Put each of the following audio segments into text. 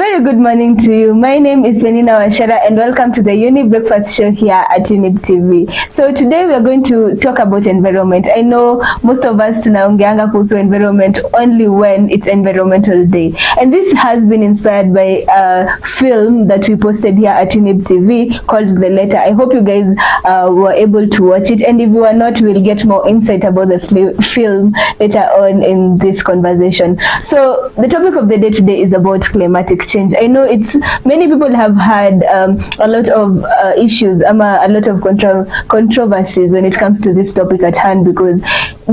very good morning to you. My name is Peninah Wachera and welcome to the Younib breakfast show here at Younib TV. So today we are going to talk about environment. I know most of us tunaongeanga kuhusu environment only when it's Environmental Day. And this has been inspired by a film that we posted here at Younib TV called The Letter. I hope you guys were able to watch it, and if you are not, we'll get more insight about the film later on in this conversation. So the topic of the day today is about climatic change. I know many people have had a lot of issues, a lot of controversies when it comes to this topic at hand, because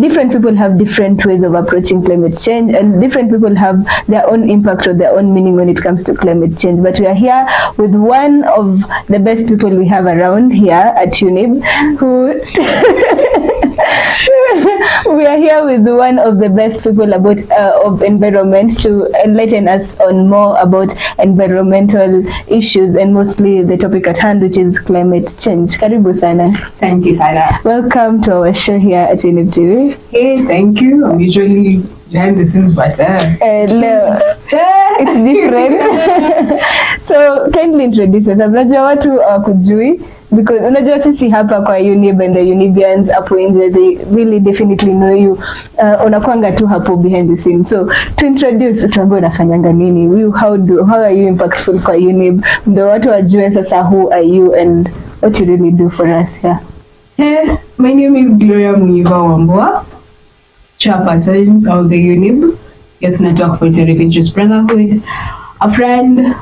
different people have different ways of approaching climate change, and different people have their own impact or their own meaning when it comes to climate change. But we are here with one of the best people we have around here at Younib, we are here with one of the best people about of environment to enlighten us on more about environmental issues, and mostly the topic at hand, which is climate change. Karibu sana. Thank you, Sana. Welcome to our show here at Younib TV. Hey, thank you. I'm usually behind the scenes, but it's different. So kindly introduce yourself. Najua watu kujui, because unajua sisi hapa kwa Younib and the Younibians hapo nje, they really definitely know you. Unakwanga tu hapo behind the scenes. So to introduce, tuambie unafanyanga nini? How are you impactful kwa Younib? Ndio watu wajue sasa who are you and what you really do for us here. Hey, my name is Gloria Munyiva, chairperson of the Younib Youth Network for Interreligious Brotherhood, a friend,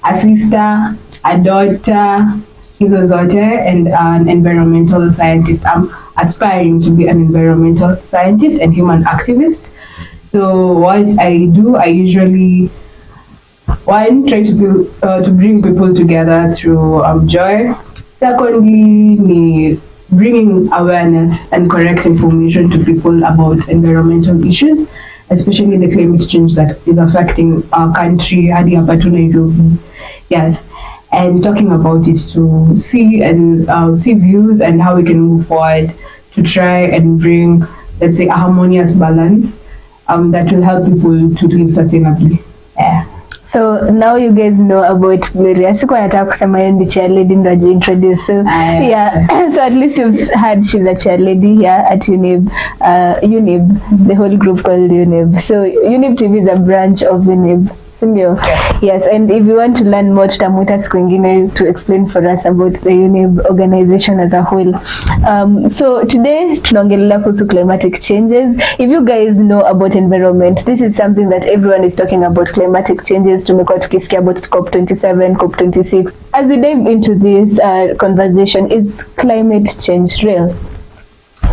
a sister, a daughter, and an environmental scientist. I'm aspiring to be an environmental scientist and human activist. So what I do, I usually try to bring people together through joy. Secondly, bringing awareness and correct information to people about environmental issues, especially the climate change that is affecting our country, yes, and talking about it to see views and how we can move forward to try and bring, let's say, a harmonious balance that will help people to live sustainably. Yeah. So now you guys know about Gloria. Sikuwa nataka kusema yeye ndi chairlady ndo ajiintroduce. So yeah, so at least you've heard she's a chairlady here at Younib, the whole group called Younib. So Younib TV is a branch of Younib. Yes, and if you want to learn more, tutamuita siku ingine to explain for us about the Younib organization as a whole. So today tunaongelea kuhusu climatic changes. If you guys know about environment, this is something that everyone is talking about, climatic changes. Tumekuwa tukisikia about COP27, COP26. As we dive into this conversation, is climate change real?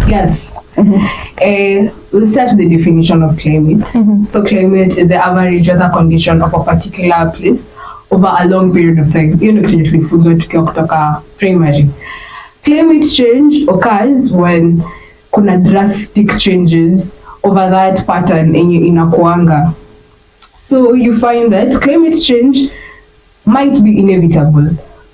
Yes. We'll start the definition of climate. So climate is the average weather condition of a particular place over a long period of time. Primary. Climate change occurs when kuna drastic changes over that pattern inakuanga. So you find that climate change might be inevitable,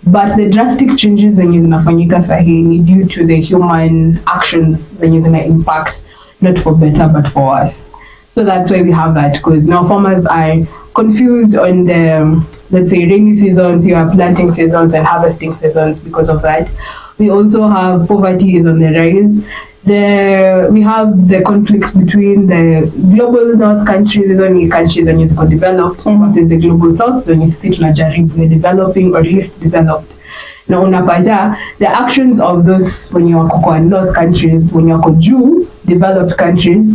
but the drastic changes zenye zinafanyika sahi ni due to the human actions zenye zina impact, not for better but for worse. So that's why we have that, because now farmers are confused on the, let's say, rainy seasons. You have planting seasons and harvesting seasons because of that. We also have poverty is on the rise. We have the conflict between the global north countries, is only countries and is developed, versus the global south, so it's still we're developing or least developed. Now unapata the actions of those when you are north countries, when you are developed countries,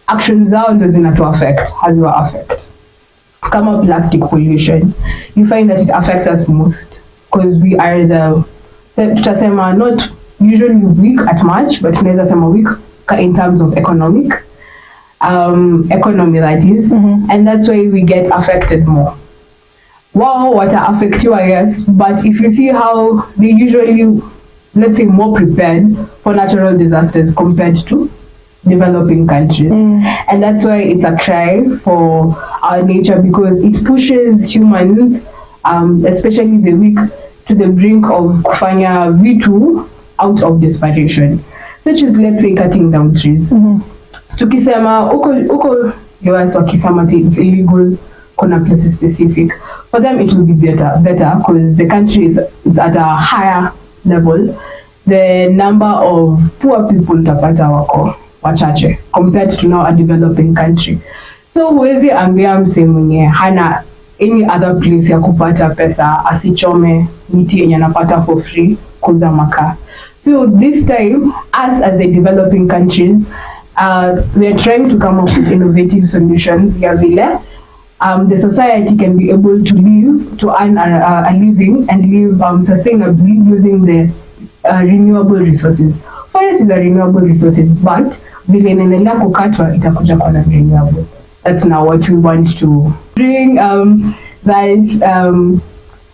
actions zao ndo zinatu affect, haziwa affect. Kama plastic pollution, you find that it affects us most because we are tutasema not usually weak at much, but tunaweza sema weak in terms of economy, that is, and that's why we get affected more. Wow, what affect you, I guess, but if you see how they usually, let's say, more prepared for natural disasters compared to developing countries, and that's why it's a cry for our nature, because it pushes humans, especially the weak, to the brink of kufanya vitu out of desperation, such as, let's say, cutting down trees. Tukisema uko US wakisema it's illegal kuna places specific. For them it will be better because the country is at a higher level. The number of poor people utapata wako wachache compared to now a developing country. So huwezi ambia mse mwenye hana any other place ya kupata pesa asichome miti yenye anapata for free kuuza makaa. So this time, us as the developing countries, we are trying to come up with innovative solutions ya vile the society can be able to live, to earn a living and live sustainably using the renewable resources. Forest is a renewable resources, but vile inaendelea kukatwa itakuja kwa na renewable. That's now what we want to bring that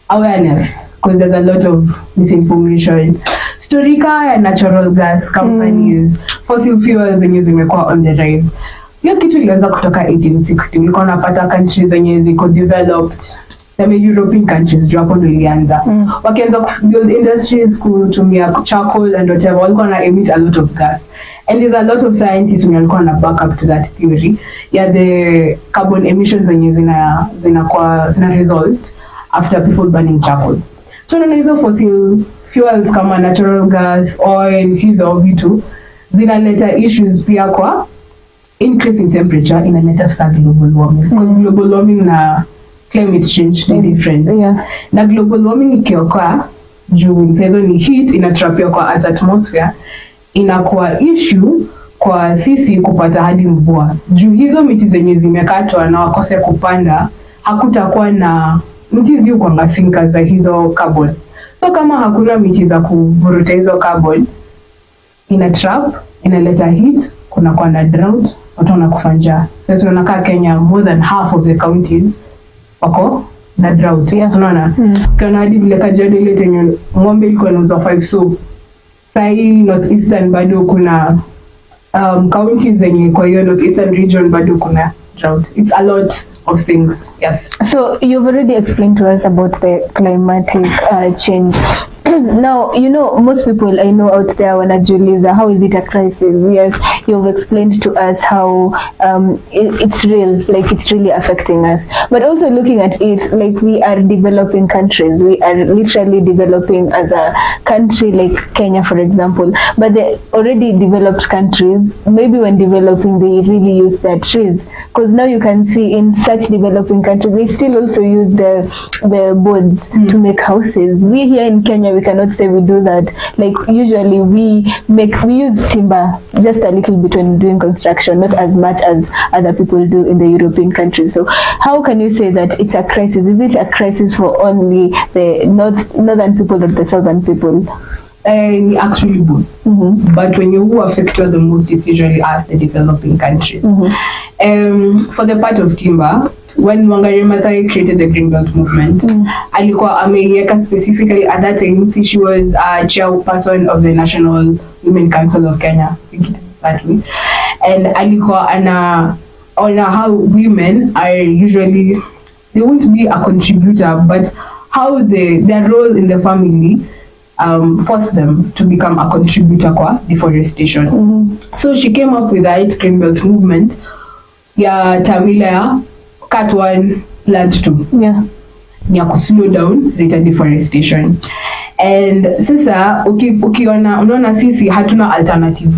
awareness, because there's a lot of misinformation. Storika and natural gas companies, fossil fuels zenye zimekuwa on the rise. Hiyo kitu ilianza kutoka 1860. Ulikuwa unapata countries zenye ziko developed, sema European countries, juu hapo ndio ilianza. Wakianza build industries kutumia charcoal and whatever, walikuwa na emit a lot of gas. And there's a lot of scientists who walikuwa na back up to that theory. Yeah, the carbon emissions zenye zina result after people burning charcoal. So na hizo fossil fuels kama natural gas, oil, hizo vitu zinaleta issues pia kwa increase in temperature, inaleta sa global warming. Because global warming na climate change ni different. Yeah. Na global warming ikioka juu hizo ni heat inatrapia kwa atmosphere, inakuwa issue kwa sisi kupata hadi mvua. Juu hizo miti zenye zimekatwa na wakose kupanda, hakutakuwa na miti zi kwa sinka za hizo carbon. So kama hakuna miti za kuvuruta hizo carbon, ina trap, inaleta heat, kuna kwa na drought, watu wanakufa njaa. Sasa unakaa Kenya, more than half of the counties wako na drought. Yes, unaona? Ukiona hadi vile Kajiado ile tenye ng'ombe ilikuwa inauzwa 5 so. Sai northeastern bado kuna counties zenye kwa hiyo northeastern region bado kuna drought. It's a lot of things. Yes. So you've already explained to us about the climatic change. Now, you know, most people I know out there wanajiuliza, how is it a crisis? Yes, you've explained to us how it's real, like it's really affecting us. But also looking at it, like we are developing countries. We are literally developing as a country, like Kenya, for example. But the already developed countries, maybe when developing, they really use their trees. Because now you can see in such developing countries, they still also use the boards to make houses. We here in Kenya, we cannot say we do that. Like usually we use timber just a little bit when doing construction, not as much as other people do in the European countries. So how can you say that it's a crisis? Is it a crisis for only the northern people or the southern people? Actually both. But when you affected the most, it's usually us, the developing countries. For the part of timber, when Wangari Maathai created the Green Belt movement, alikuwa ameiweka specifically at that time, see, she was a chairperson of the National Women Council of Kenya, I think it is that way. And alikuwa on how women are usually, they won't be a contributor, but how their role in the family forced them to become a contributor kwa deforestation. So she came up with that Green Belt movement, ya Tamila cut one, plant two. Yeah. Ni ya slow down rate of deforestation. And sasa unaona sisi hatuna alternative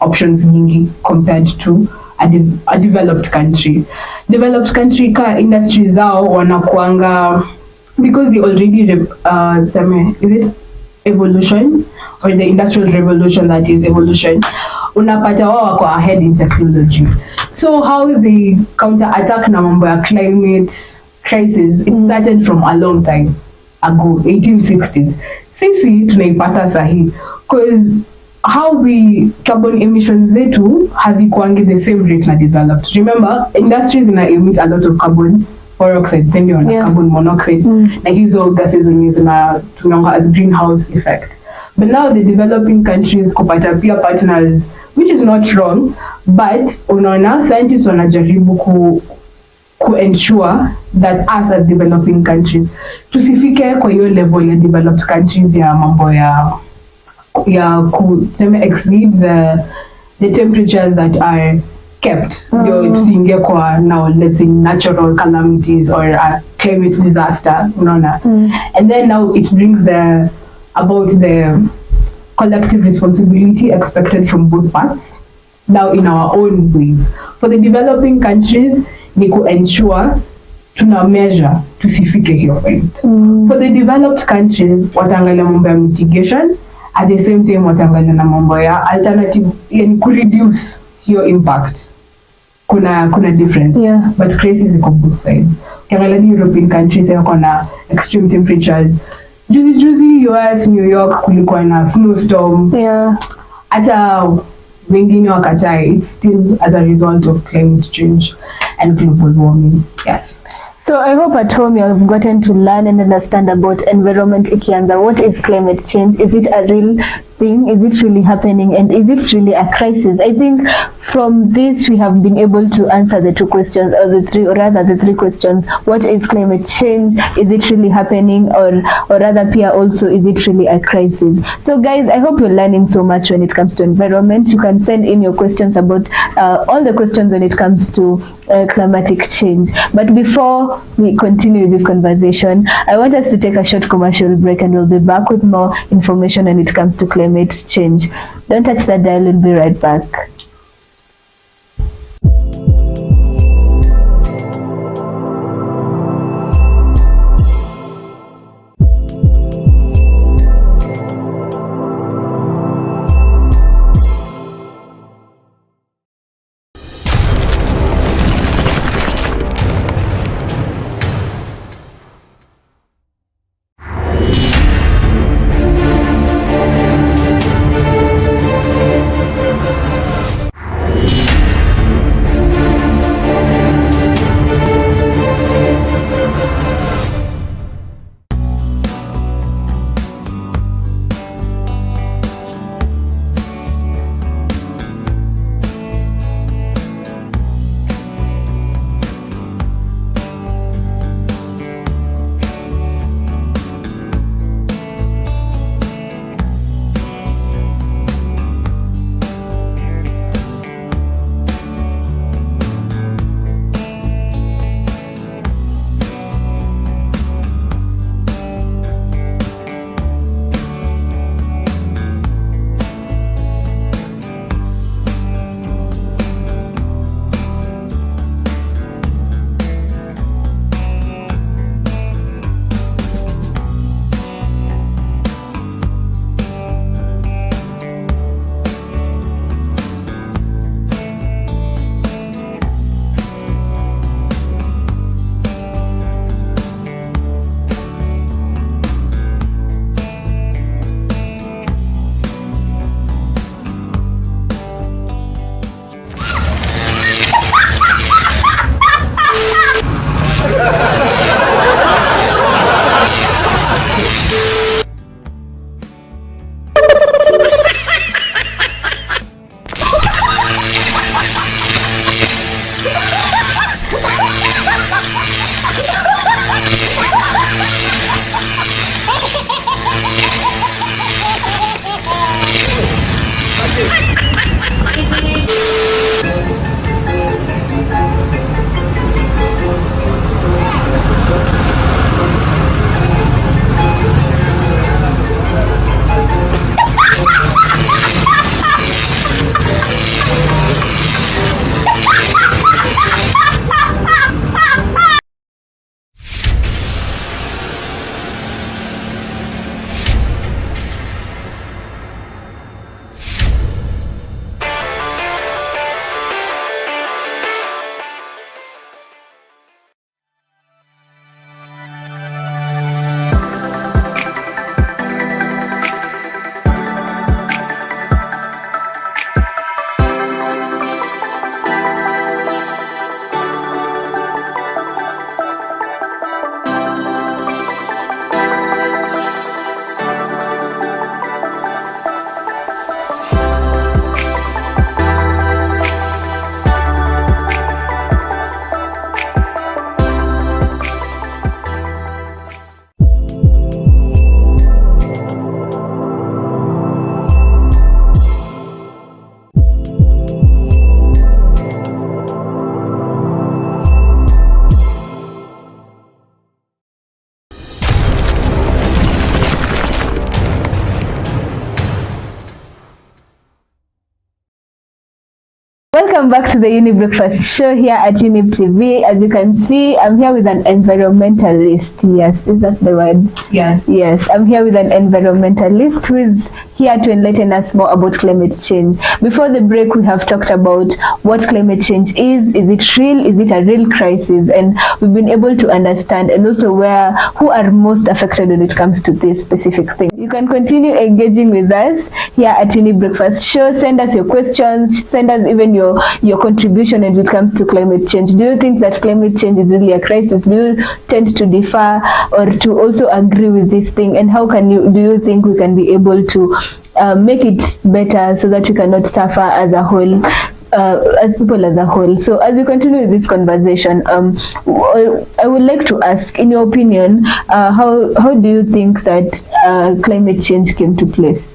options nyingi compared to a developed country. Developed country ka industry zao wanakuanga, because they already is it evolution or the industrial revolution, that is evolution, unapata wao wako ahead in technology. So how they counter-attack na mambo ya climate crisis, it started from a long time ago, 1860s. Sisi tunaipata sahi, because how we carbon emissions zetu hazikuangi the same rate na developed. Remember, industries emit a lot of carbon dioxide, sending on carbon monoxide, na hizo gases tunaonga as greenhouse effect. But now the developing countries kupata peer partners, which is not wrong, but unaona scientists wanajaribu ku ensure that us as developing countries tusifike kwa hiyo level ya developed countries ya mambo ya kuseme exceed the temperatures that are kept. Ndio tusiingie kwa now let's say natural calamities or a climate disaster, unaona. And then now it brings about the collective responsibility expected from both parts, now in our own ways. For the developing countries, ni ensure tuna measure tusifike hiyo point. For the developed countries, wataangalia mambo ya mitigation, at the same time wataangalia na mambo ya alternative, yani reduce hiyo impact. Kuna difference, but crisis iko both sides. Ukiangalia ni European countries yako na extreme temperatures. Juzi US, New York kulikuwa na snowstorm. Hata wengine wakatai, it's still as a result of climate change and global warming. Yes. So I hope at home you have gotten to learn and understand about environment ikianza. What is climate change? Is it a real thing? Is it really happening? And is it really a crisis? I think from this we have been able to answer the two questions, or the three questions. What is climate change? Is it really happening? Or rather Pia also, is it really a crisis? So guys, I hope you're learning so much when it comes to environment. You can send in your questions about all the questions when it comes to climatic change. But before we continue this conversation, I want us to take a short commercial break, and we'll be back with more information when it comes to climate change. Don't touch that dial, we'll be right back. Welcome back to the Younib Breakfast Show here at Younib TV. As you can see, I'm here with an environmentalist. Yes, is that the word? Yes. Yes, I'm here with an environmentalist who is here to enlighten us more about climate change. Before the break, we have talked about what climate change is it real, is it a real crisis, and we've been able to understand and also who are most affected when it comes to this specific thing. You can continue engaging with us here at Younib Breakfast Show. Send us your questions, send us even your contribution when it comes to climate change. Do you think that climate change is really a crisis? Do you tend to differ or to also agree with this thing? And how do you think we can be able to make it better so that we cannot suffer as a whole, as people as a whole? So as we continue with this conversation, I would like to ask, in your opinion, how do you think that climate change came to place?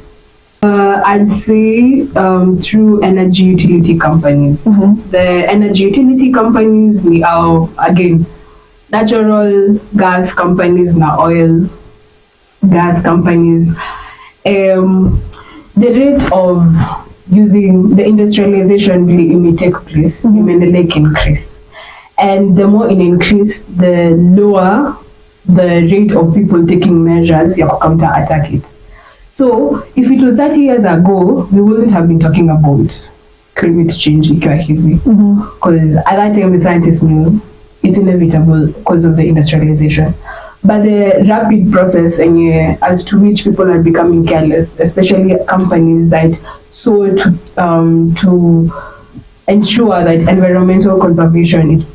I'd say through energy utility companies. The energy utility companies are, again, natural gas companies, oil gas companies. The rate of using the industrialization really may take place, may increase. And the more it increase, the lower the rate of people taking measures to counter-attack it. So if it was 30 years ago, we wouldn't have been talking about climate change because at that time the scientists knew it's inevitable because of the industrialization. But the rapid process as to which people are becoming careless, especially companies that sought to ensure that environmental conservation is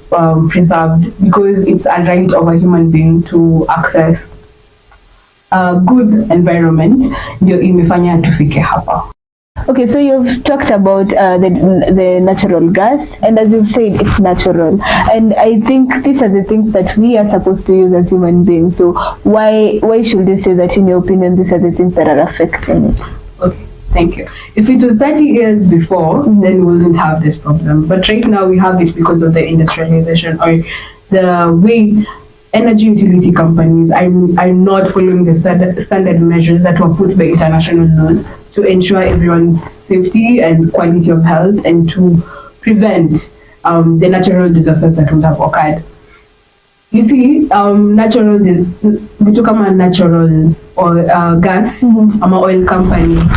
preserved, because it's a right of a human being to access a good environment, ndio imefanya tufike hapa. Okay, so you've talked about the natural gas, and as you've said, it's natural, and I think these are the things that we are supposed to use as human beings. So why should they say that, in your opinion, these are the things that are affecting it? Okay, thank you. If it was 30 years before, then we wouldn't have this problem. But right now we have it because of the industrialization, or the way energy utility companies are not following the standard measures that were put by international laws to ensure everyone's safety and quality of health, and to prevent the natural disasters that would have occurred. You see, natural or gas, oil companies,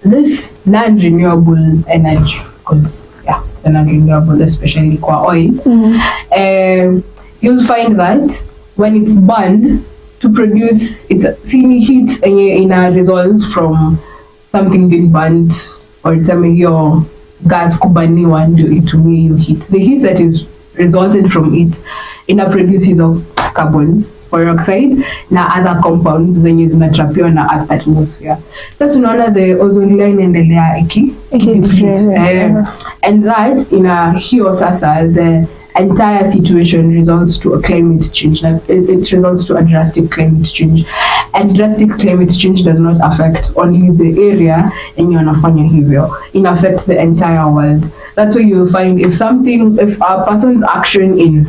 this non-renewable energy, because it's non-renewable, especially oil, you'll find that when it's burned to produce its heat in a result from something being burnt, or your gas kubaniwa ndio itumie you heat. The heat that is resulted from it produces of carbon dioxide na other compounds zenye zinatrapiwa na Earth's atmosphere. Sasa tunaona the ozone line endelea and that hiyo sasa the entire situation results to a climate change. It results to a drastic climate change, and drastic climate change does not affect only the area yenye wanafanya hivyo. It affects the entire world. That's why you'll find if a person's action in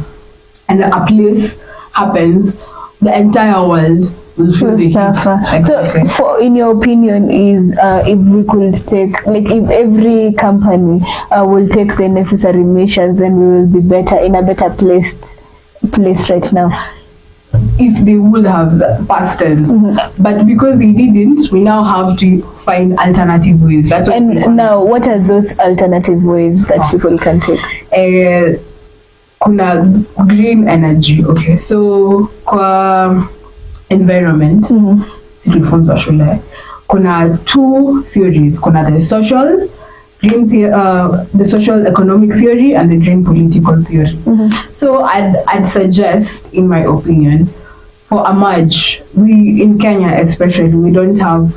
a place happens, the entire world will feel the heat. Exactly. So, in your opinion, if we could take, if every company will take the necessary measures, then we will be in a better place right now. If they would have past tense, but because they didn't, we now have to find alternative ways. That's what. And now, what are those alternative ways that people can take? Kuna green energy. Okay, so kwa environment, situlifunzwa shule, kuna two theories. Kuna the social economic theory and the green political theory. So I'd suggest, in my opinion, for a merge, we in Kenya especially, we don't have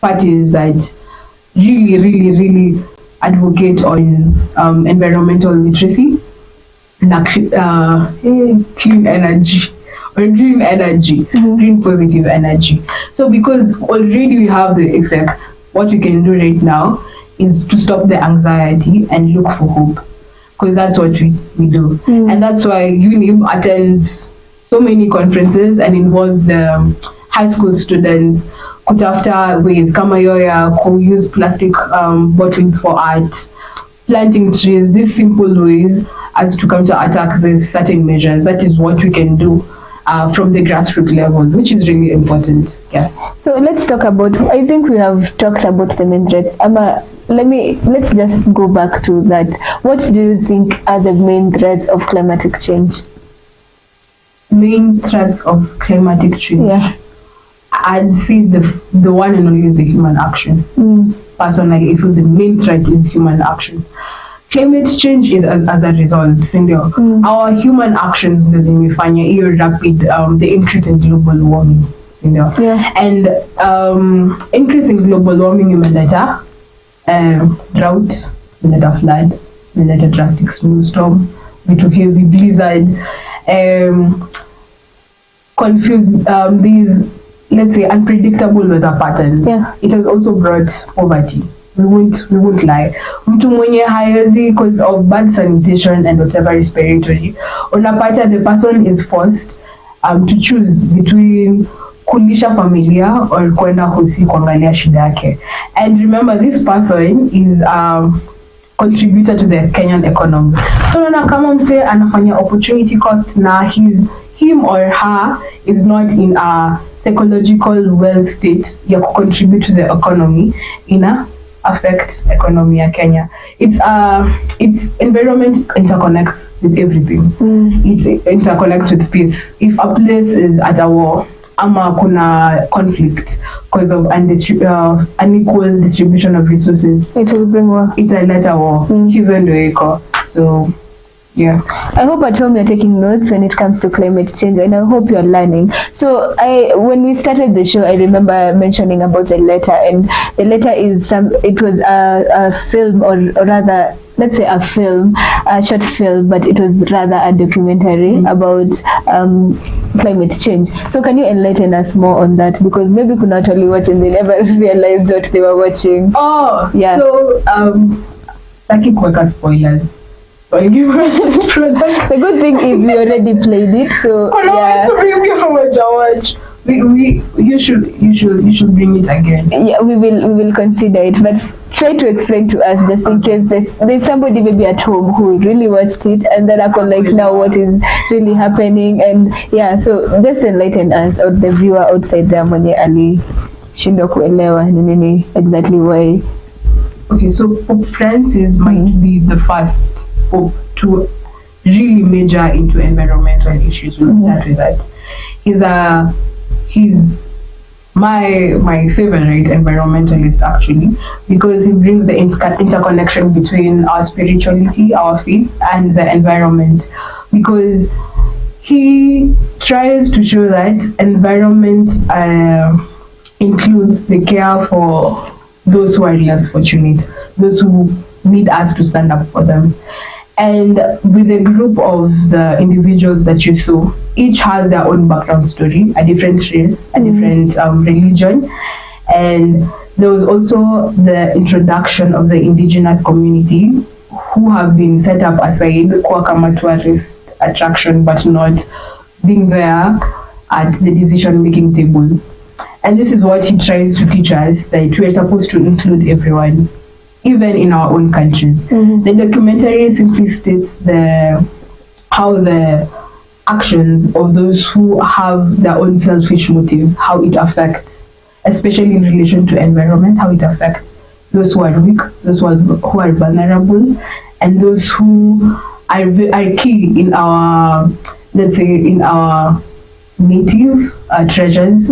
parties that really advocate on environmental literacy, clean energy, or green energy, green positive energy. So because already we have the effects, what we can do right now is to stop the anxiety and look for hope, because that's what we do. And that's why Younib attends so many conferences and involves the high school students kutafuta ways kama hiyo ya use plastic bottles for art, planting trees, these simple ways as to counterattack these certain measures. That is what we can do from the grassroots level, which is really important. Yes. So let's talk about, I think we have talked about the main threats. Let's just go back to that. What do you think are the main threats of climatic change? Main threats of climatic change? Yeah. I'd say the one and only is the human action. Personally, I feel the main threat is human action. Climate change is as a result, sindio. Our human actions zimefanya hiyo rapid the increase in global warming, sindio. Yeah. And increase in global warming imeleta drought, imeleta flood, imeleta drastic snowstorm, vitu heavy blizzard, confused these, let's say, unpredictable weather patterns. Yeah. It has also brought poverty. We won't lie. Mtu mwenye hayezi because of bad sanitation and whatever respiratory, unapata the person is forced to choose between kulisha familia or kwenda hosi kuangalia shida yake. And remember, this person is contributor to the Kenyan economy. So unaona kama mse anafanya opportunity cost na him or her is not in a psychological well state ya contribute to the economy, affect economy ya Kenya. It's environment interconnects with everything. It interconnects with peace. If a place is at a war, ama kuna conflict because of unequal distribution of resources, It will bring war. it's a letter war. Hivyo ndio iko. So yeah. I hope at home you're taking notes when it comes to climate change, and I hope you're learning. So when we started the show, I remember mentioning about the letter, and the letter is it was a film, or rather, let's say a short film, but it was rather a documentary about climate change. So can you enlighten us more on that? Because maybe kuna watu wali watch and they never realized what they were watching. Oh, yeah. So sitaki kuweka spoilers. So I give it product. The good thing is we already played it, so yeah. Watch. You should bring it again. Yeah, we will consider it, but try to explain to us just in case there's somebody maybe at home who really watched it and then I can like now what is really happening, and yeah, so just enlighten us or the viewer outside there mwenye alishindwa kuelewa ni nini exactly why. Okay, so Pope Francis might be the first Pope to really major into environmental issues. We'll start with that. He's my favorite environmentalist actually, because he brings the interconnection between our spirituality, our faith, and the environment, because he tries to show that environment includes the care for those who are less fortunate, those who need us to stand up for them. And with a group of the individuals that you saw, each has their own background story, a different race, a different religion. And there was also the introduction of the indigenous community, who have been set up aside kwa kama tourist attraction, but not being there at the decision-making table. And this is what he tries to teach us, that we are supposed to include everyone, even in our own countries. The documentary simply states how the actions of those who have their own selfish motives, how it affects, especially in relation to environment, how it affects those who are weak, those who are vulnerable, and those who are key in our, let's say, in our native treasures.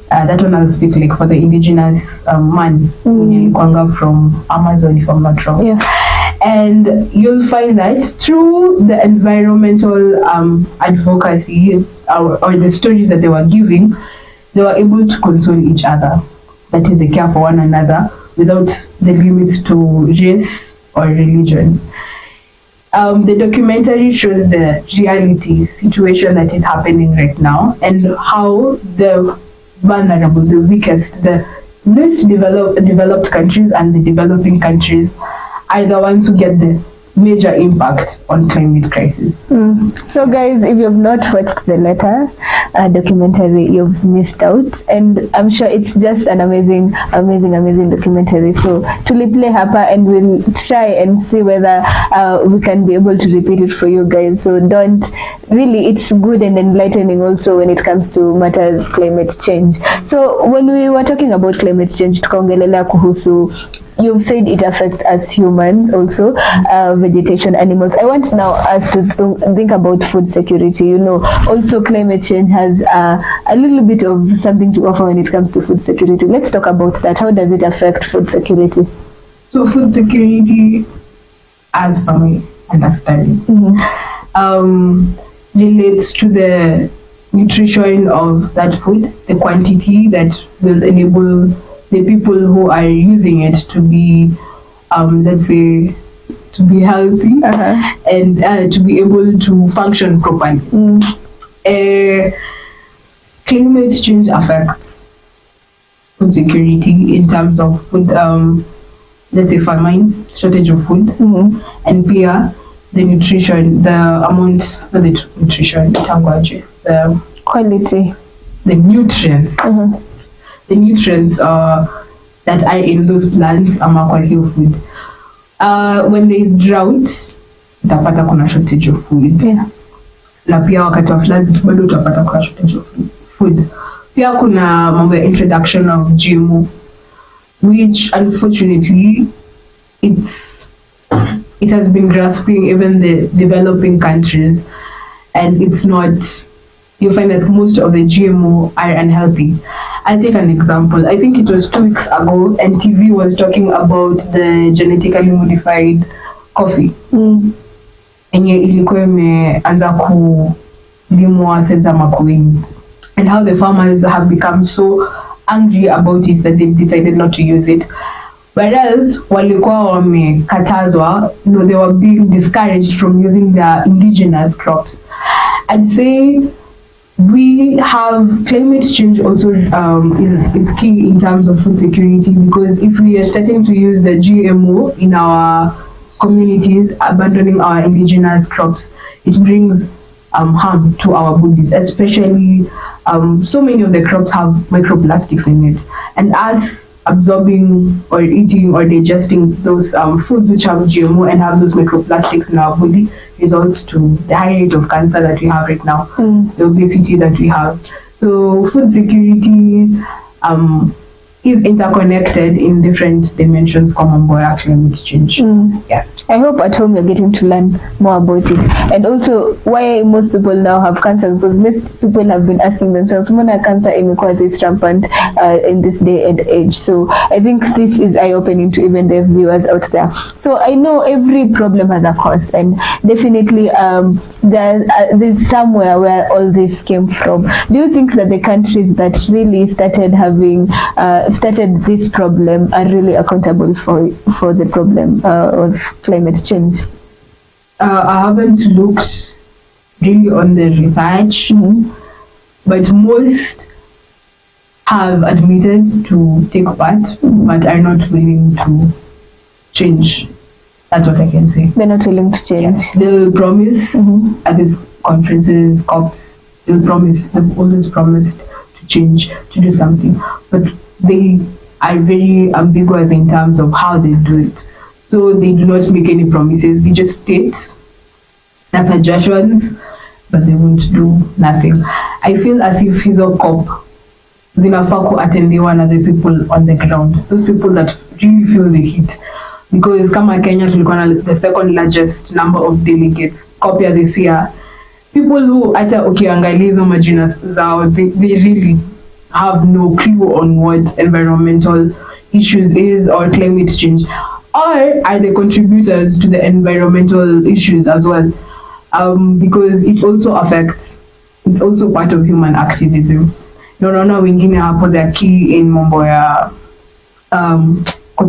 That one I'll speak like for the indigenous man Kwanga from Amazon, if I'm not wrong. Yeah. And you'll find that through the environmental advocacy or the stories that they were giving, they were able to console each other. That is, they care for one another without the limits to race or religion. The documentary shows the reality situation that is happening right now, and how the vulnerable, the weakest, the least developed countries and the developing countries are the ones who get the major impact on climate crisis. So guys, if you've not watched the letter documentary, you've missed out, and I'm sure it's just an amazing documentary. So play hapa, and we'll try and see whether we can be able to repeat it for you guys. So don't really, it's good and enlightening also when it comes to matters climate change. So when we were talking about climate change, tukaongelelea kuhusu, you've said it affects us humans also, vegetation, animals. I want now us to think about food security. You know, also climate change has a little bit of something to offer when it comes to food security. Let's talk about that. How does it affect food security? So food security, as per my understanding, relates to the nutrition of that food, the quantity that will enable the people who are using it to be, let's say, to be healthy and to be able to function properly. Climate change affects food security in terms of food, let's say famine, shortage of food, and peer the nutrition, the amount of the nutrition, the quality, the nutrients. The nutrients that are in those plants are quality of food. When there is drought, utapata kuna shortage of food. Na pia wakati wa flood bado utapata kuna shortage of food. Pia kuna mambo ya introduction of GMO, which unfortunately it has been grasping even the developing countries, and it's not. You find that most of the GMO are unhealthy. I'll take an example. I think it was 2 weeks ago, and TV was talking about the genetically modified coffee. Enye ilikuwa imeanza kulimwa senza makuini, and how the farmers have become so angry about it that they've decided not to use it. Whereas walikuwa wamekatazwa, they were being discouraged from using their indigenous crops. I'd say we have climate change also is key in terms of food security, because if we are starting to use the GMO in our communities, abandoning our indigenous crops, it brings harm to our bodies, especially so many of the crops have microplastics in it, and us absorbing or eating or digesting those foods which have GMO and have those microplastics in our body results to the high rate of cancer that we have right now, the obesity that we have. So food security is interconnected in different dimensions common by climate change. Yes. I hope at home you're getting to learn more about it. And also why most people now have cancer, because most people have been asking themselves, "Mona cancer imekuwa this rampant in this day and age." So I think this is eye-opening to even the viewers out there. So I know every problem has a cause, and definitely there's somewhere where all this came from. Do you think that the countries that really started this problem are really accountable for the problem of climate change? I haven't looked really on the research, but most have admitted to take part, but are not willing to change. That's what I can say. They're not willing to change. Yeah. They'll promise at these conferences, COPs, they've always promised to change, to do something, but they are very ambiguous in terms of how they do it. So they do not make any promises. They just state their suggestions, but they won't do nothing. I feel as if hizo COP zinafaa kuatendiwa na the people on the ground, those people that really feel the heat. Because kama Kenya tulikuwa na the second largest number of delegates COP ya this year. People who hata ukiangalia hizo majina zao, they really have no clue on what environmental issues is or climate change, or are the contributors to the environmental issues as well, because it also affects, it's also part of human activism. Naona wengine hapo the key in mambo ya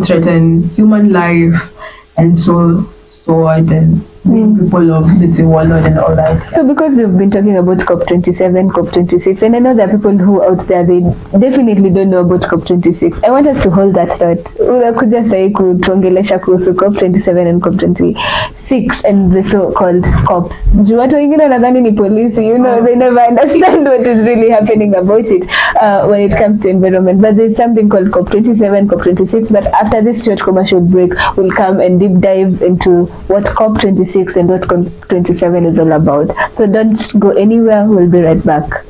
threaten human life and so on, and being people of, let's say, warlord and all that. So because we've been talking about COP27, COP26, and I know there are people who out there, they definitely don't know about COP26. I want us to hold that thought. Unakuja sahi kutuongelesha kuhusu COP27 and COP26 and the so-called COPs. Juu watu wengine nadhani ni polisi, they never understand what is really happening about it when it comes to environment. But there's something called COP27, COP26, but after this short commercial break, we'll come and deep dive into what COP26 and what COP27 is all about. So don't go anywhere, we'll be right back.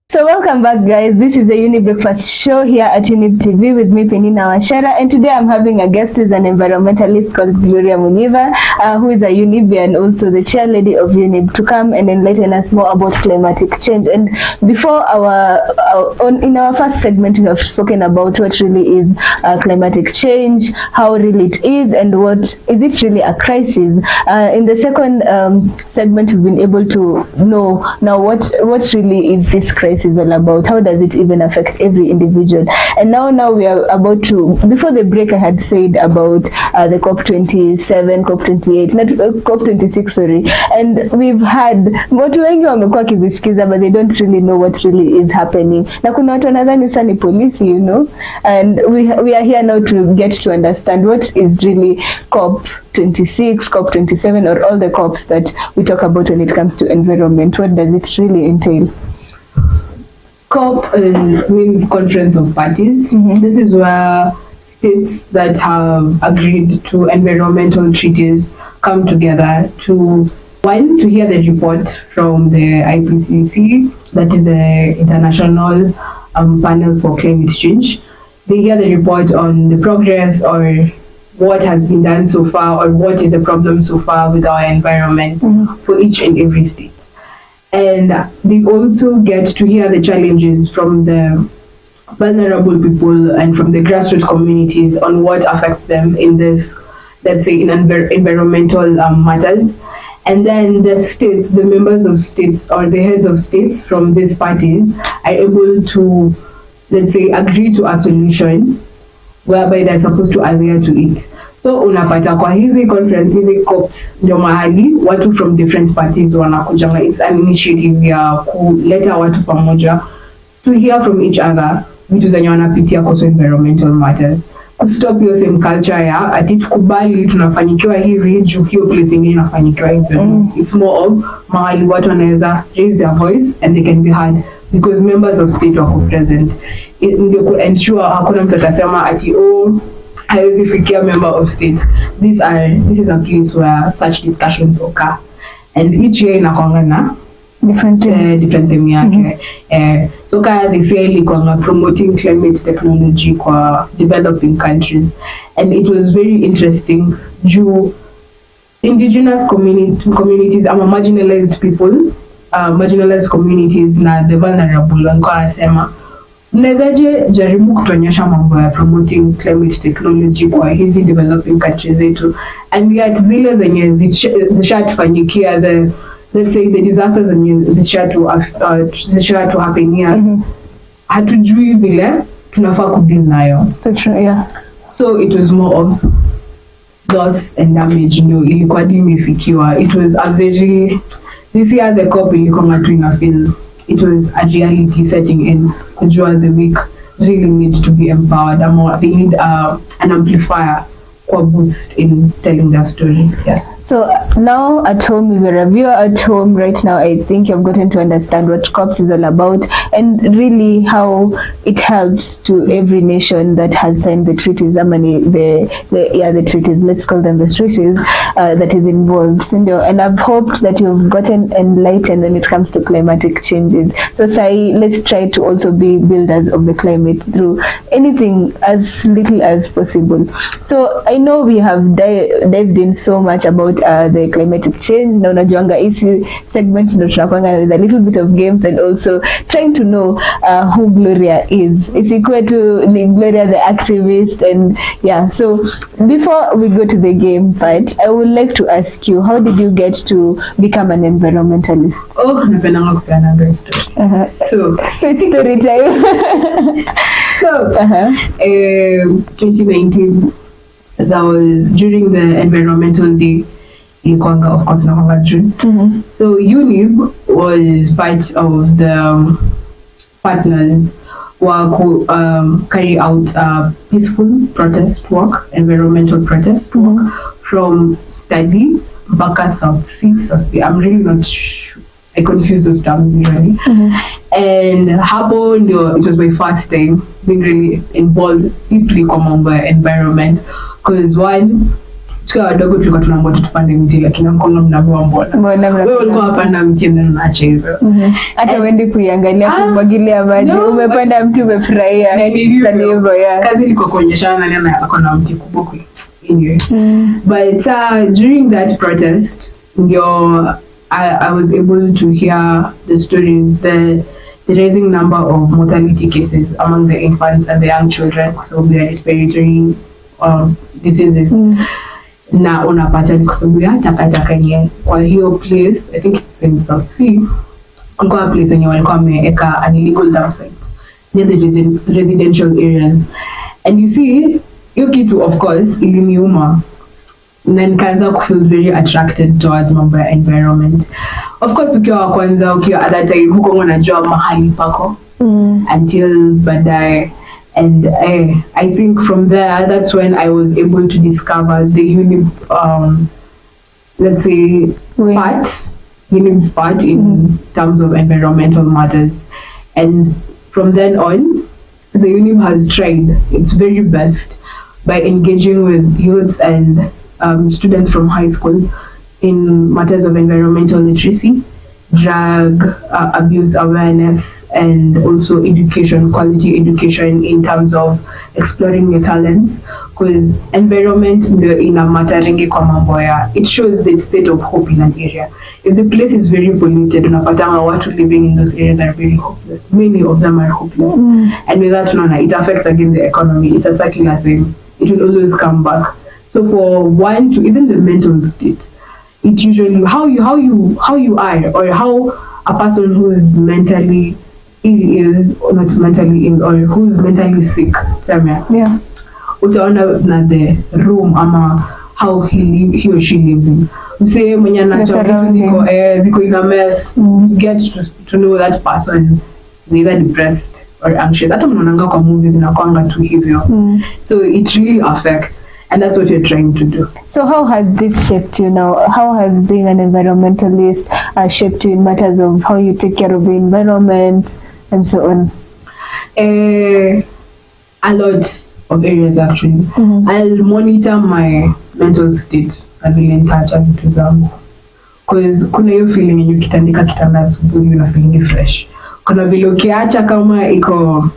So welcome back, guys. This is the Younib Breakfast Show here at Younib TV with me, Peninah Wachera, and today I'm having a guest who's an environmentalist called Gloria Munyiva, who is a Younib and also the chair lady of Younib, to come and enlighten us more about climatic change. And before in our first segment, we have spoken about what really is climatic change, how really it is, and what is it really a crisis. In the second segment, we've been able to know now what really is this crisis all about? How does it even affect every individual? And now we are about to, before the break I had said about the COP27, COP28, not COP26, sorry, and we've had watu wengi wamekuwa kizisikiza, but they don't really know what really is happening. Na kuna watu wanadhani sana ni polisi, you know, and we are here now to get to understand what is really COP26, COP27, or all the COPs that we talk about when it comes to environment. What does it really entail? COP means Conference of Parties. This is where states that have agreed to environmental treaties come together to hear the report from the IPCC, that is the International Panel for Climate Change. They hear the report on the progress or what has been done so far, or what is the problem so far with our environment for each and every state. And they also get to hear the challenges from the vulnerable people and from the grassroots communities on what affects them in this, let's say, in environmental matters. And then the states, the members of states or the heads of states from these parties are able to, let's say, agree to a solution whereby they're supposed to adhere to it. So unapata kwa hizi conference, hizi COPs, ndio mahali watu from different parties wanakujanga. It's an initiative ya kuleta watu pamoja to hear from each other vitu zenye wanapitia kwa environmental matters. Kustop hiyo same culture ya ati tukubali tunafanyikiwa hivi juu hiyo place ingine inafanyikiwa hivi. It's more of mahali watu wanaweza raise their voice and they can be heard because members of state wako present. Ndio ku ensure hakuna mtu atasema ati haiwezi fikia member of state. This is a place where such discussions occur, and each year inakuanga na different theme yake. So kaya they say ilikuanga promoting climate technology kwa developing countries, and it was very interesting juu indigenous communities ama marginalized people, marginalized communities na the vulnerable walikuwa wanasema mnawezaje jaribu kutuonyesha mambo ya promoting climate technology kwa hizi developing countries zetu, and yet zile zenye zishatufanyikia, let's say the disasters zenye zishatu happen here, hatujui vile tunafaa kudeal nayo. So true, yeah. So it was more of loss and damage, ilikuwa imefikiwa. It was a very, this year the COP ilikuwa tu ina feel it was a reality setting in, kujua the weak really need to be empowered, or they need an amplifier or boost in telling their story. Yes. So now at home, if you're a viewer at home right now, I think you've gotten to understand what COPs is all about, and really how it helps to every nation that has signed the treaties. The treaties, let's call them the treaties, that is involved. And I've hoped that you've gotten enlightened when it comes to climatic changes. So let's try to also be builders of the climate through anything as little as possible. So I know we have dived in so much about the climatic change. Na unajuanga hii segment ndio tunakwanga with a little bit of games and also trying to know who Gloria is. Isikuwe tu ni Gloria the activist, and yeah. So before we go to the game part, I would like to ask you, how did you get to become an environmentalist? Napenda kupeana story. So story time. So 2019, that was during the environmental day in Kwanga, of course, in June. So Younib was part of the partners who carry out peaceful protest work, environmental protest work from Study, Baka, South Sea, South Bay. I'm really not sure. I confuse those terms usually. And it was my first time being really involved deeply kwa environment, because one, tukiwa wadogo tulikuwa tunaambiwa tupande miti, lakini mkono mnavua mbona wewe ulikuwa unapanda mti na unaacha hivyo, hata wendi kuiangalia kumwagilia maji, umepanda mti umefurahia. Kazi ilikuwa kuonyeshana nani akona mti kubwa anyway. But during that protest, I was able to hear the stories, the rising number of mortality cases among the infants and the young children because of their respiratory diseases. Na unapata ni kwa sababu ya takataka nye kwa hiyo place, I think it's in South Sea, kulikuwa place yenye walikuwa wameweka an illegal dump site near the residential areas, and you see hiyo kitu of course iliniuma na nikaanza kufeel very attracted towards mambo ya environment. Of course ukiwa kwanza ukiwa at that time huko unajua mahali pako until baadaye. And I think from there, that's when I was able to discover the Younib, let's say, Younib's part in terms of environmental matters. And from then on, the Younib has tried its very best by engaging with youths and students from high school in matters of environmental literacy, drug abuse awareness, and also education, quality education in terms of exploring your talents, because environment in a mataringi kwa mambo ya, it shows the state of hope in an area. If the place is very polluted, unapatanga watu living in those areas are very hopeless. Many of them are hopeless. And with that, it affects again the economy. It's a circular thing. It will always come back. So for one to even the mental state, it's usually how you are, or how a person who is mentally ill is, or not mentally ill, or who is mentally sick. Yeah. Utaona na the room ama how he or she lives in. Say mwenye anacho ziko in a mess, you get to know that person is either depressed or anxious. Hata mnaonanga kwa movies inakwanga tu hivyo. So it really affects. And that's what you're trying to do. So how has this shaped you now? How has being an environmentalist shaped you in matters of how you take care of the environment and so on? A lot of areas actually. I'll monitor my mental state na vile nitaacha vitu zangu. Because kuna hiyo feeling yenye ukitandika kitanda asubuhi una feeling fresh. Kuna vile ukiacha kama iko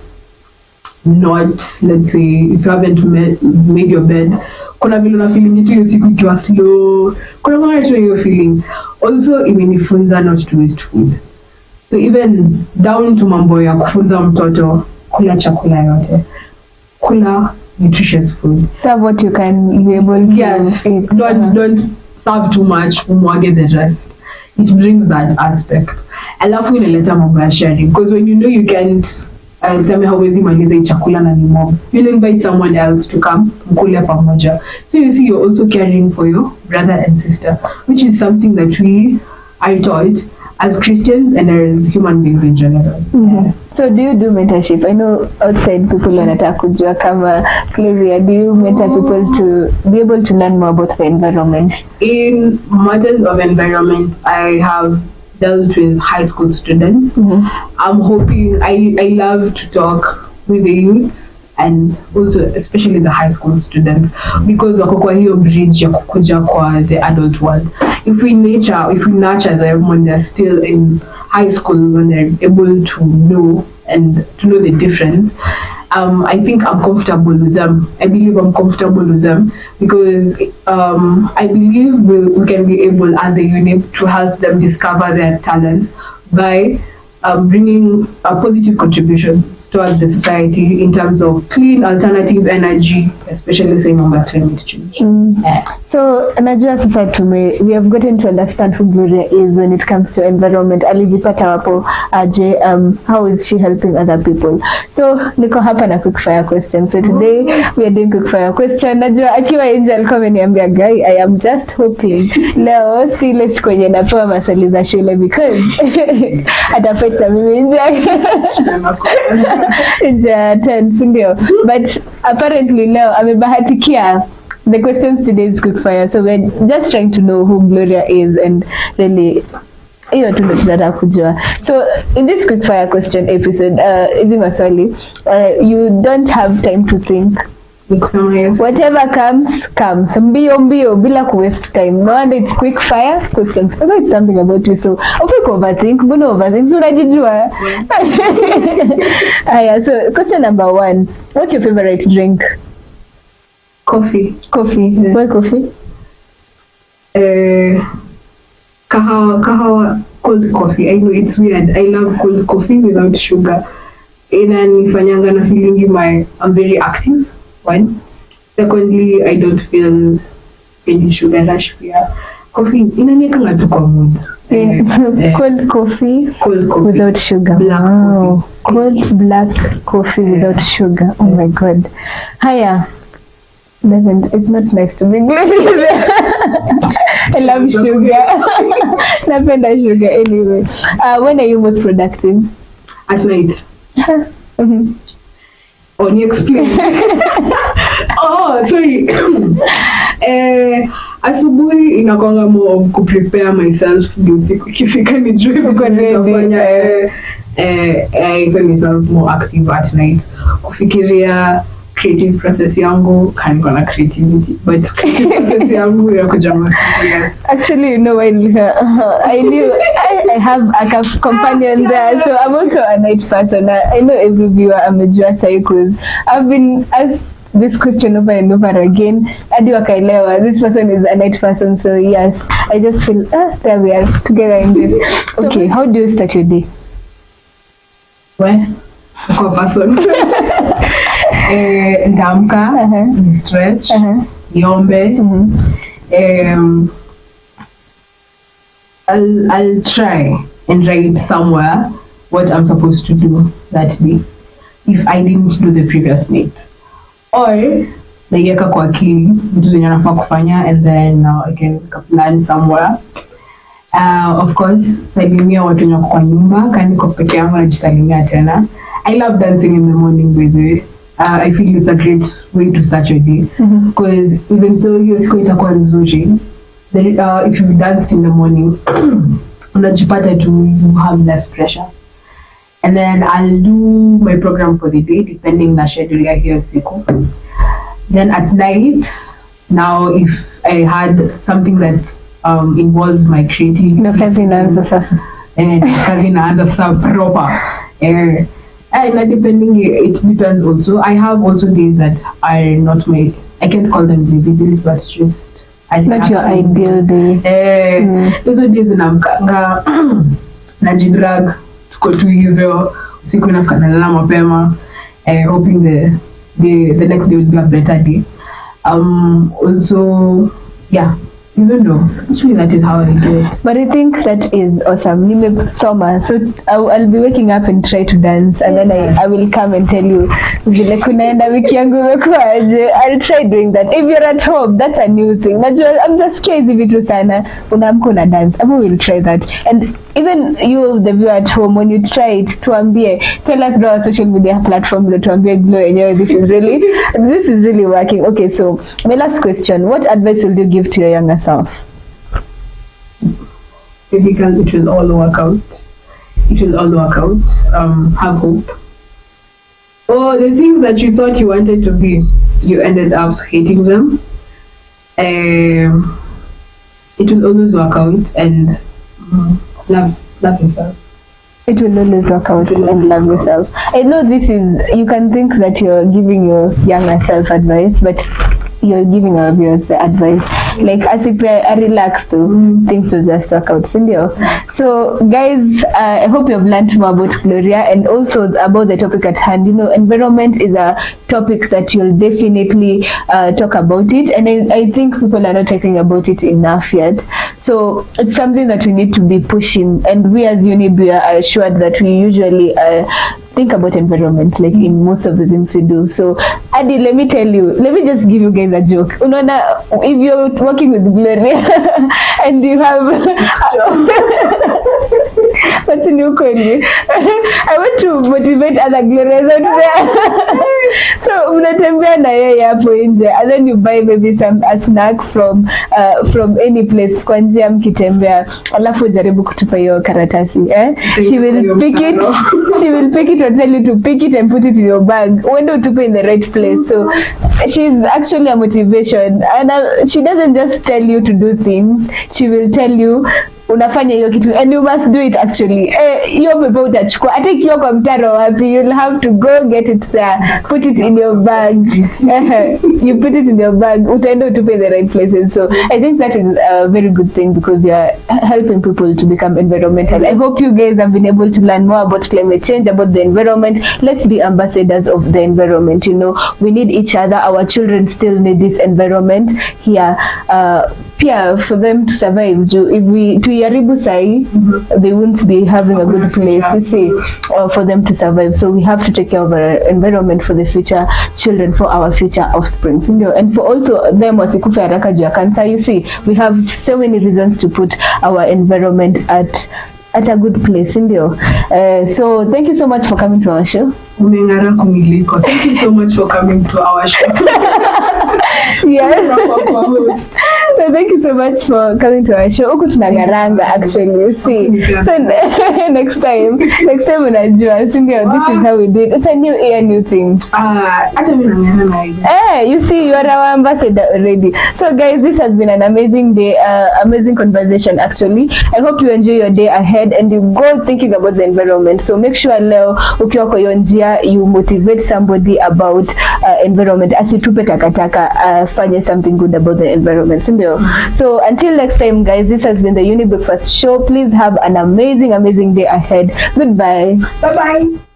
not, let's say, if you haven't made your bed, kuna vile una feeling tu hiyo siku ikiwa slow, kuna mara tu hiyo feeling. Also imenifunza not to waste food. So even down to mambo ya kufunza mtoto kula chakula yote, kula nutritious food, serve what you can be able to eat. Don't serve too much, umwage the rest. It brings that aspect. Alafu inaleta mambo ya sharing, because when you know you can't tell me hawezi maliza hii chakula na ni mob, you'll invite someone else to come mkule pamoja. So you see, you're also caring for your brother and sister, which is something that we are taught as Christians and as human beings in general. So do you do mentorship? I know outside people wanataka kujua kama Gloria, do you mentor people to be able to learn more about the environment? In matters of environment, I have dealt with high school students. I'm hoping, I love to talk with the youths and also especially the high school students, because wako kwa hiyo bridge ya kukuja kwa the adult world. If we nurture them when they're still in high school, when they're able to know the difference, I think I'm comfortable with them. I believe I'm comfortable with them because I believe we can be able as a unit to help them discover their talents by bringing positive contributions towards the society in terms of clean alternative energy, especially saying about climate change. So najua sasa we have gotten to understand who Gloria is when it comes to environment. Alijipata wapo aje, how is she helping other people? So niko hapa na quick fire question. So today we are doing quick fire question. Najua akiwa nje alikuwa ameniambia guy, I am just hoping leo si let's kwenye napewa maswali za shule because atapeta mimi nje 10 sindio, but apparently leo amebahatikia. The questions today is quick fire, so we're just trying to know who Gloria is and really hiyo tu ndio tunataka kujua. So in this quick fire question episode, hizi maswali, you don't have time to think. Whatever comes mbio bila ku waste time. No wonder it's quick fire questions. I know it's something about you, so overthink, unajijua. So question number 1, what's your favorite drink? Coffee. Yeah. Why coffee? Kahawa, cold coffee. I know it's weird. I love cold coffee without sugar. Inanifanyanga na feeling I'm very active. One. Secondly, I don't feel spending sugar rush pia. Coffee inaniwekanga tu kwa mood. Cold coffee without sugar. Black Wow. coffee. Cold black coffee without sugar. Oh my god. Haya. It's not nice to be Gloria. I love sugar. Napenda sugar anyway. When are you most productive? At night. On you explain. Oh, sorry. Asubuhi inakwanga more of kuprepare myself ndio usiku ikifika nijue nitafanya. I find myself more active at night. Kufikiria creative process yangu kaniko na creativity, but creative process yangu inakuja more serious. Actually, you know, I knew I have a companion there, so I'm also a night person. I know every viewer amejua cycles. I've been asked this question over and over again. Hadi wakaelewa this person is a night person, so yes, I just feel there we are together in this. Okay, how do you start your day? Where? Kwa person. Ndamka, stretch, niombe. I'll try and write somewhere what I'm supposed to do that day if I didn't do the previous night. Or naiweka kwa akili vitu zenye nafaa kufanya, and then I can plan somewhere. Of course, salimia watu wenye kwa nyumba, kama niko peke yangu najisalimia tena. I love dancing in the morning with it. I feel it's a great way to start your day, because even though hiyo siku itakuwa nzuri, if you danced in the morning, unajipata you have less pressure. And then I'll do my program for the day depending na schedule ya hiyo siku. Then at night, now if I had something that involves my creativity, kazi inaanza sasa proper. And it depends also. I have also days that are not I can't call them busy days, but just not your ideal day. Those days namkanga najidrag tuko tu hivyo usiku nalala mapema, hoping the next day will be a better day. Also, yeah, even though actually that is how I do it. But I think that is awesome. Nimesoma, so I'll be waking up and try to dance, and then I will come and tell you vile kunaenda wiki yangu imekuaje. I'll try doing that. If you're at home, that's a new thing. Najua I'm just crazy vitu sana. Unaamka una dance. I will try that. And even you, the viewer at home, when you try it, tuambie, tell us our social media platform, tuambie Glow yenyewe, this is really working. Okay, so my last question: what advice will you give to your younger self? Because it will all work out. It will all work out. Have hope. Oh, the things that you thought you wanted to be, you ended up hating them. It will always work out, and love yourself. It will always work out and love yourself. I know you can think that you're giving your younger self advice, but you're giving our viewers the advice. Like, as if I relax to things will just work out. So guys, I hope you've learned more about Gloria and also about the topic at hand. You know, environment is a topic that you'll definitely talk about it, and I think people are not talking about it enough yet. So it's something that we need to be pushing, and we as Younib are assured that we usually think about environment like in most of the things we do. So Adi, let me just give you guys a joke. Unaona, if you're working with Gloria and you have what's new query? I want to motivate other Glorias out there. So unatembea na yeye hapo nje, and then you buy maybe a snack from any place kwa njia mkitembea, alafu jaribu kutupa hiyo karatasi, she will pick it or tell you to pick it and put it in your bag. Uende utupe in the right place. So she's actually a motivation, and she doesn't just tell you to do things, she will tell you unafanya hiyo kitu and you must do it actually. Hiyo pepa utachukua hata ikiwa kwa mtaro wapi, you'll have to go get it there, put it in your bag. You put it in your bag, utaenda utupe in the right places. So I think that is a very good thing because you're helping people to become environmental. I hope you guys have been able to learn more about climate change, about the environment. Let's be ambassadors of the environment. You know, we need each other. Our children still need this environment here. pia for them to survive. If we tuiharibu sahi, they won't be having a good place, you see, for them to survive. So we have to take care of our environment for the future children, for our future offspring, and for also them wasikufe haraka juu ya cancer. You see, we have so many reasons to put our environment at a good place, ndio. So thank you so much for coming to our show. Umeng'ara kumiliko. Thank you so much for coming to our show. Yeah. So thank you so much for coming to our show. Huku tunang'aranga actually, you see. So next time unajua, si ndio, this is how we do it. It's a new year, new thing. Acha mimi nang'ara na hiyo. You see, you are our ambassador already. So guys, this has been an amazing day, amazing conversation actually. I hope you enjoy your day ahead and you go thinking about the environment. So make sure leo ukiwa kwa hiyo njia you motivate somebody about environment. Asitupe takataka, fanye something good about the environment. So until next time guys, this has been the Younib Breakfast Show. Please have an amazing day ahead. Goodbye. Bye bye.